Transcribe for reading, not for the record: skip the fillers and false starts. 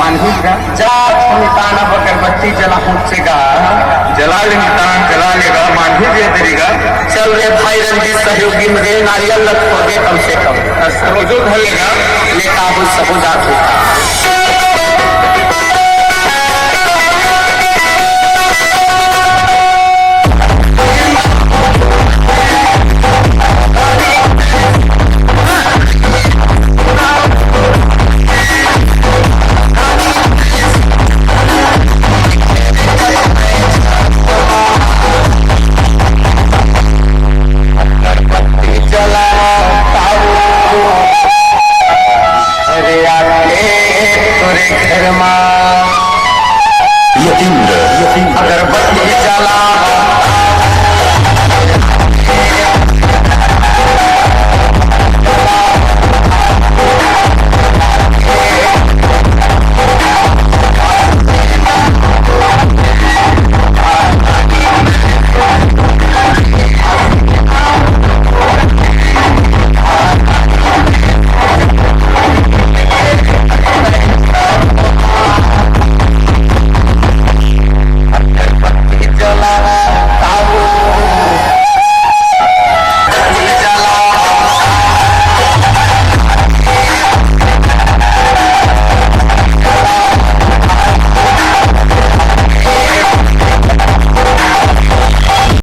मानही का जा निताना अगरबत्ती जला मुझसे का जला ले नितान जला लेगा मानही दे तेरीगा। चल रे भाई रंजीत सहयोगी मुझे नारियल लग दे कम से कम रोजो घर लेगा ले काबू सबो जाते अरे आके तोरे घर मा